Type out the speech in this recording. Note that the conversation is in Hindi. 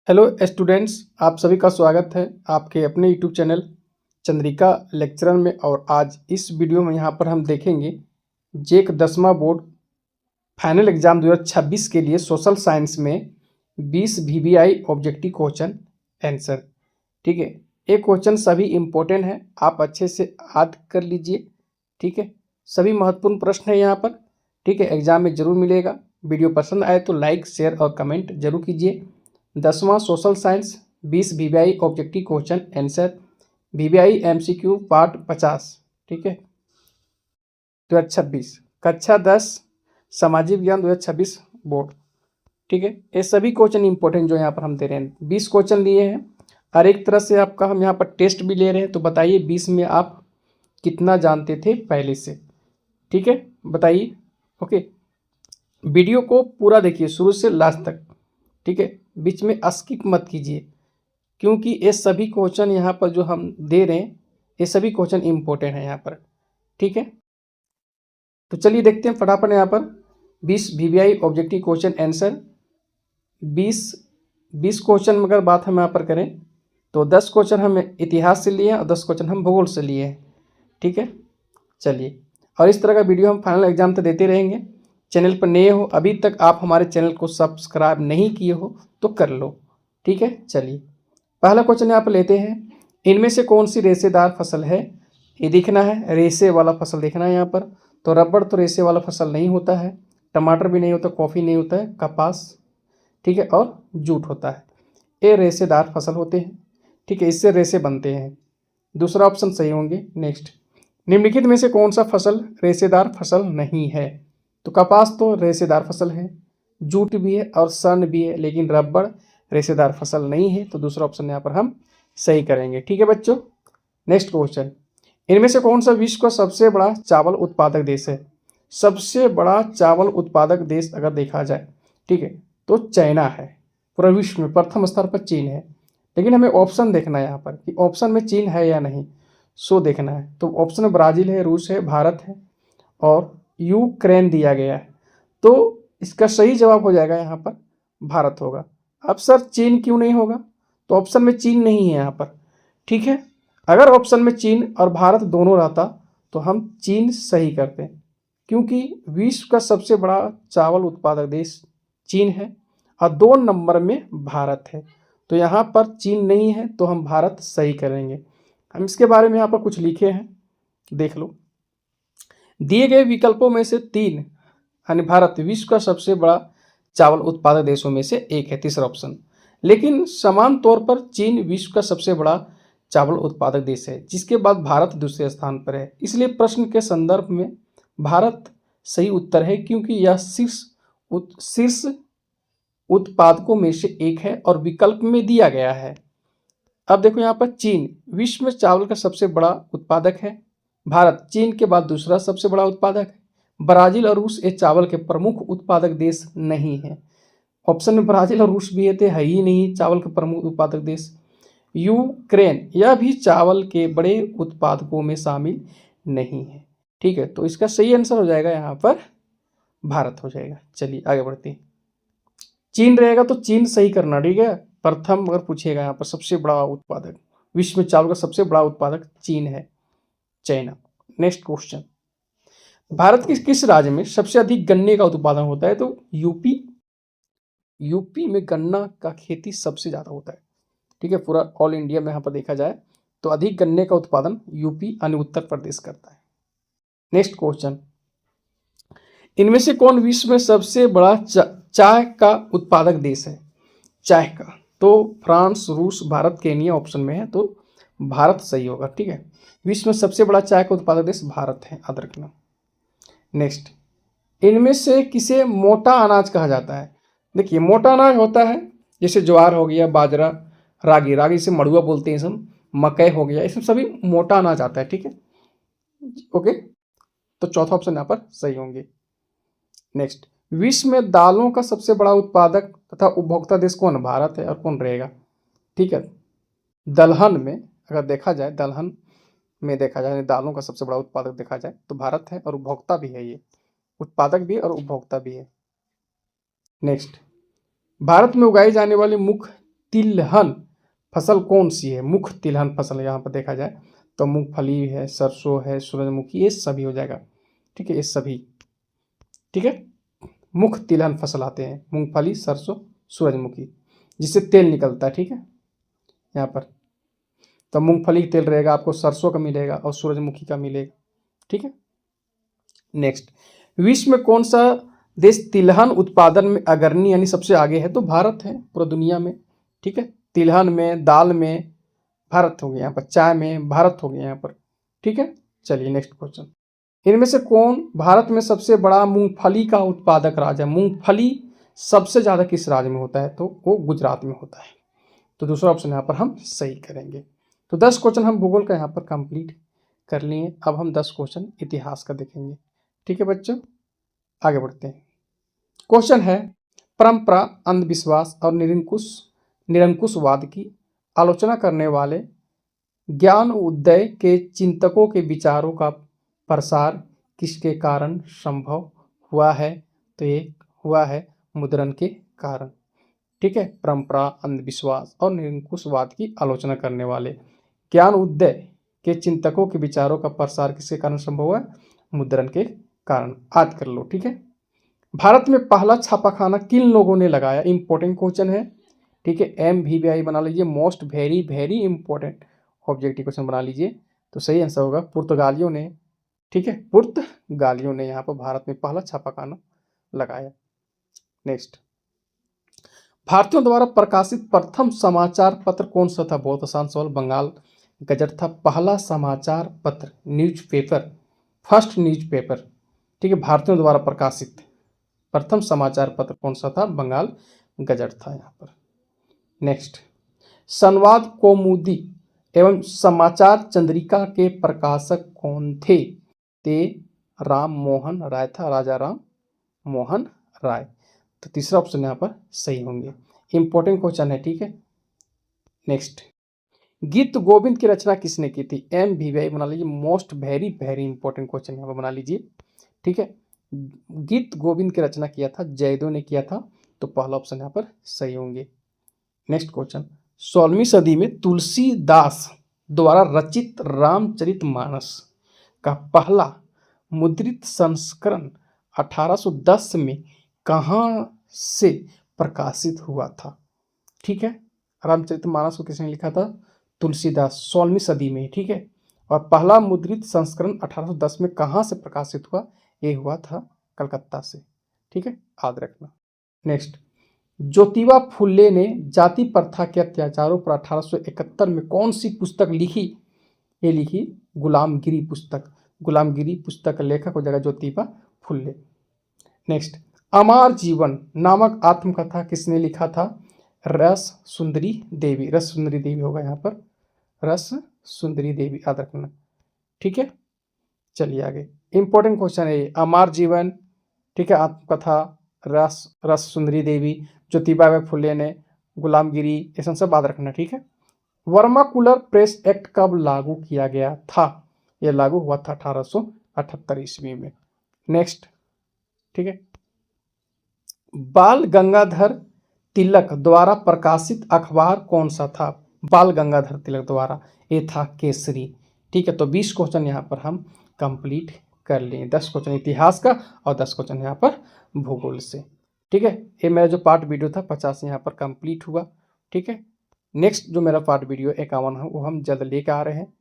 हेलो स्टूडेंट्स, आप सभी का स्वागत है आपके अपने यूट्यूब चैनल चंद्रिका लेक्चरर में। और आज इस वीडियो में यहाँ पर हम देखेंगे जेक 10वां बोर्ड फाइनल एग्जाम 2026 के लिए सोशल साइंस में 20 VBI ऑब्जेक्टिव क्वेश्चन आंसर। ठीक है, ये क्वेश्चन सभी इम्पोर्टेंट हैं, आप अच्छे से याद कर लीजिए। ठीक है, सभी महत्वपूर्ण प्रश्न है यहाँ पर। ठीक है, एग्जाम में जरूर मिलेगा। वीडियो पसंद आए तो लाइक, शेयर और कमेंट जरूर कीजिए। 10वां social science 20 VBI objective question answer, VBI MCQ part 50। ठीक है, 2026 कक्षा 10 सामाजिक ज्ञान 2026 बोर्ड। ठीक है, ये सभी क्वेश्चन इंपॉर्टेंट जो यहाँ पर हम दे रहे हैं, 20 क्वेश्चन लिए हैं और एक तरह से आपका हम यहाँ पर टेस्ट भी ले रहे हैं। तो बताइए 20 में आप कितना जानते थे पहले से। ठीक है, बताइए। ओके, वीडियो को पूरा देखिए शुरू से लास्ट तक। ठीक है, बीच में स्किप मत कीजिए, क्योंकि ये सभी क्वेश्चन यहाँ पर जो हम दे रहे हैं ये सभी क्वेश्चन इंपॉर्टेंट है यहाँ पर। ठीक है, तो चलिए देखते हैं फटाफट यहाँ पर 20 VBI objective question answer. 20 question में अगर बात हम यहाँ पर करें तो 10 क्वेश्चन हम इतिहास से लिए हैं और 10 क्वेश्चन हम भूगोल से लिए हैं। ठीक है, चलिए, और इस तरह का वीडियो हम फाइनल एग्जाम तक देते रहेंगे। चैनल पर नए हो, अभी तक आप हमारे चैनल को सब्सक्राइब नहीं किए हो तो कर लो। ठीक है, चलिए पहला क्वेश्चन यहाँ पर लेते हैं। इनमें से कौन सी रेशेदार फसल है, ये दिखना है। रेशे वाला फसल देखना है यहाँ पर। तो रबड़ तो रेशे वाला फसल नहीं होता है, टमाटर भी नहीं होता, कॉफ़ी नहीं होता है, कपास, ठीक है, और जूट होता है। ये रेशेदार फसल होते हैं। ठीक है, इससे रेशे बनते हैं। दूसरा ऑप्शन सही होंगे। नेक्स्ट, निम्नलिखित में से कौन सा फसल रेशेदार फसल नहीं है। तो कपास तो रेशेदार फसल है, जूट भी है और सन भी है, लेकिन रबड़ रेशेदार फसल नहीं है। तो दूसरा ऑप्शन यहाँ पर हम सही करेंगे। ठीक है बच्चों, नेक्स्ट क्वेश्चन, इनमें से कौन सा विश्व का सबसे बड़ा चावल उत्पादक देश है। सबसे बड़ा चावल उत्पादक देश अगर देखा जाए, ठीक है, तो चाइना है। पूरा विश्व में प्रथम स्तर पर चीन है, लेकिन हमें ऑप्शन देखना है यहाँ पर कि ऑप्शन में चीन है या नहीं, सो देखना है। तो ऑप्शन में ब्राज़ील है, रूस है, भारत है और यूक्रेन दिया गया है। तो इसका सही जवाब हो जाएगा यहाँ पर भारत होगा। अब सर चीन क्यों नहीं होगा, तो ऑप्शन में चीन नहीं है यहाँ पर। ठीक है, अगर ऑप्शन में चीन और भारत दोनों रहता तो हम चीन सही करते, क्योंकि विश्व का सबसे बड़ा चावल उत्पादक देश चीन है और 2 नंबर में भारत है। तो यहाँ पर चीन नहीं है तो हम भारत सही करेंगे। हम इसके बारे में यहाँ पर कुछ लिखे हैं, देख लो। दिए गए विकल्पों में से 3 यानी भारत विश्व का सबसे बड़ा चावल उत्पादक देशों में से एक है, तीसरा ऑप्शन। लेकिन समान तौर पर चीन विश्व का सबसे बड़ा चावल उत्पादक देश है, जिसके बाद भारत दूसरे स्थान पर है। इसलिए प्रश्न के संदर्भ में भारत सही उत्तर है, क्योंकि यह शीर्ष उत्पादकों में से एक है और विकल्प में दिया गया है। अब देखो यहाँ पर चीन विश्व में चावल का सबसे बड़ा उत्पादक है, भारत चीन के बाद दूसरा सबसे बड़ा उत्पादक है, ब्राजील और रूस ये चावल के प्रमुख उत्पादक देश नहीं है। ऑप्शन में ब्राजील और रूस भी है ही नहीं चावल के प्रमुख उत्पादक देश। यूक्रेन यह भी चावल के बड़े उत्पादकों में शामिल नहीं है। ठीक है, तो इसका सही आंसर हो जाएगा यहाँ पर भारत हो जाएगा। चलिए आगे बढ़ते हैं। चीन रहेगा तो चीन सही करना। ठीक है, प्रथम अगर पूछेगा यहाँ पर सबसे बड़ा उत्पादक विश्व में चावल का सबसे बड़ा उत्पादक चीन है, चाइना। नेक्स्ट क्वेश्चन, भारत के किस राज्य में सबसे अधिक गन्ने का उत्पादन होता है। तो यूपी में गन्ना का खेती सबसे ज़्यादा होता है। ठीक है, पूरा ऑल इंडिया में यहाँ पर देखा जाए तो अधिक गन्ने का उत्पादन यूपी यानी उत्तर प्रदेश करता है। नेक्स्ट क्वेश्चन, इनमें से कौन विश्व में सबसे बड़ा चाय का उत्पादक देश है। चाय का तो फ्रांस, रूस, भारत, केनिया ऑप्शन में है, तो भारत सही होगा। ठीक है, विश्व में सबसे बड़ा चाय का उत्पादक देश भारत है, याद रखना। नेक्स्ट, इनमें से किसे मोटा अनाज कहा जाता है। देखिए मोटा अनाज होता है जैसे ज्वार हो गया, बाजरा, रागी, रागी से मड़ुआ बोलते हैं सब, मकई हो गया, इसमें सभी मोटा अनाज आता है। ठीक है, ओके, तो चौथा ऑप्शन यहाँ पर सही होंगे। नेक्स्ट, विश्व में दालों का सबसे बड़ा उत्पादक तथा उपभोक्ता देश कौन, भारत है, और कौन रहेगा। ठीक है, दलहन में अगर देखा जाए, दलहन में देखा जाए दालों का सबसे बड़ा उत्पादक देखा जाए तो भारत है, और उपभोक्ता भी है, ये उत्पादक भी है और उपभोक्ता भी है। नेक्स्ट, भारत में उगाई जाने वाली मुख्य तिलहन फसल कौन सी है? मुख्य तिलहन फसल यहाँ पर देखा जाए तो मूंगफली है, सरसों है, सूरजमुखी, ये सभी हो जाएगा। ठीक है, ये सभी। ठीक है, मुख्य तिलहन फसल आते हैं मूंगफली, सरसों, सूरजमुखी, जिससे तेल निकलता है। ठीक है, यहाँ पर तो मूंगफली का तेल रहेगा आपको, सरसों का मिलेगा और सूरजमुखी का मिलेगा। ठीक है, नेक्स्ट, विश्व में कौन सा देश तिलहन उत्पादन में अग्रणी यानी सबसे आगे है? तो भारत है पूरा दुनिया में। ठीक है, तिलहन में, दाल में भारत हो गया यहाँ पर, चाय में भारत हो गया यहाँ पर। ठीक है, चलिए नेक्स्ट क्वेश्चन, इनमें से कौन भारत में सबसे बड़ा मूंगफली का उत्पादक राज्य है? मूंगफली सबसे ज़्यादा किस राज्य में होता है? तो वो गुजरात में होता है। तो दूसरा ऑप्शन यहाँ पर हम सही करेंगे। तो 10 क्वेश्चन हम भूगोल का यहाँ पर कंप्लीट कर लिए। अब हम 10 क्वेश्चन इतिहास का देखेंगे। ठीक है बच्चों, आगे बढ़ते हैं। क्वेश्चन है, परंपरा, अंधविश्वास और निरंकुशवाद की आलोचना करने वाले ज्ञान उदय के चिंतकों के विचारों का प्रसार किसके कारण संभव हुआ है? तो ये हुआ है मुद्रण के कारण। ठीक है, परंपरा, अंधविश्वास और निरंकुशवाद की आलोचना करने वाले ज्ञान उदय के चिंतकों के विचारों का प्रसार किसके कारण संभव हुआ? मुद्रण के कारण। याद कर लो। ठीक है, भारत में पहला छापाखाना किन लोगों ने लगाया? इंपॉर्टेंट क्वेश्चन है। ठीक है, MVVI बना लीजिए, most very very important objective question बना लीजिए। तो सही आंसर होगा पुर्तगालियों ने। ठीक है, पुर्तगालियों ने यहाँ पर भारत में पहला छापाखाना लगाया। नेक्स्ट, भारतीयों द्वारा प्रकाशित प्रथम समाचार पत्र कौन सा था? बहुत आसान सवाल, बंगाल गजट था पहला समाचार पत्र, न्यूज़पेपर, फर्स्ट न्यूज़पेपर। ठीक है, भारतीयों द्वारा प्रकाशित प्रथम समाचार पत्र कौन सा था? बंगाल गजट था यहाँ पर। नेक्स्ट, संवाद कौमुदी एवं समाचार चंद्रिका के प्रकाशक कौन थे? ते राम मोहन राय था, राजा राम मोहन राय। तो तीसरा ऑप्शन यहाँ पर सही होंगे। इंपॉर्टेंट क्वेश्चन है। ठीक है, नेक्स्ट, गीत गोविंद की रचना किसने की थी? MVVI बना लीजिए, most very very important question यहाँ पर बना लीजिए। ठीक है, गीत गोविंद की रचना किया था जयदेव ने किया था। तो पहला ऑप्शन यहाँ पर सही होंगे। नेक्स्ट क्वेश्चन, 16वीं सदी में तुलसीदास द्वारा रचित रामचरितमानस का पहला मुद्रित संस्करण 1810 में कहाँ से प्रकाशित हुआ था? ठीक है, रामचरितमानस को किसने लिखा था? तुलसीदास, 16वीं सदी में। ठीक है, और पहला मुद्रित संस्करण 1810 में कहाँ से प्रकाशित हुआ? ये हुआ था कलकत्ता से। ठीक है, याद रखना। नेक्स्ट, ज्योतिबा फुले ने जाति प्रथा के अत्याचारों पर 1871 में कौन सी पुस्तक लिखी? ये लिखी गुलामगिरी पुस्तक। गुलामगिरी पुस्तक का लेखक हो जाएगा ज्योतिबा फुले। नेक्स्ट, अमर जीवन नामक आत्मकथा किसने लिखा था? रस सुंदरी देवी। रस सुंदरी देवी होगा यहाँ पर, रस सुंदरी देवी, याद रखना। ठीक है, चलिए आगे। इंपॉर्टेंट क्वेश्चन है ये, अमर जीवन, ठीक है, आत्मकथा, रस सुंदरी देवी, ज्योतिबा फुले ने, गुलामगिरी, ये सब याद रखना। ठीक है, वर्माकुलर प्रेस एक्ट कब लागू किया गया था? यह लागू हुआ था 1878 ईस्वी में। नेक्स्ट, ठीक है, बाल गंगाधर तिलक द्वारा प्रकाशित अखबार कौन सा था? बाल गंगाधर तिलक द्वारा, ये था केसरी। ठीक है, तो 20 क्वेश्चन यहाँ पर हम कंप्लीट कर लिए। 10 क्वेश्चन इतिहास का और 10 क्वेश्चन यहाँ पर भूगोल से। ठीक है, ये मेरा जो पार्ट वीडियो था 50 यहाँ पर कंप्लीट हुआ। ठीक है, नेक्स्ट जो मेरा पार्ट वीडियो 51 है वो हम जल्द लेकर आ रहे हैं।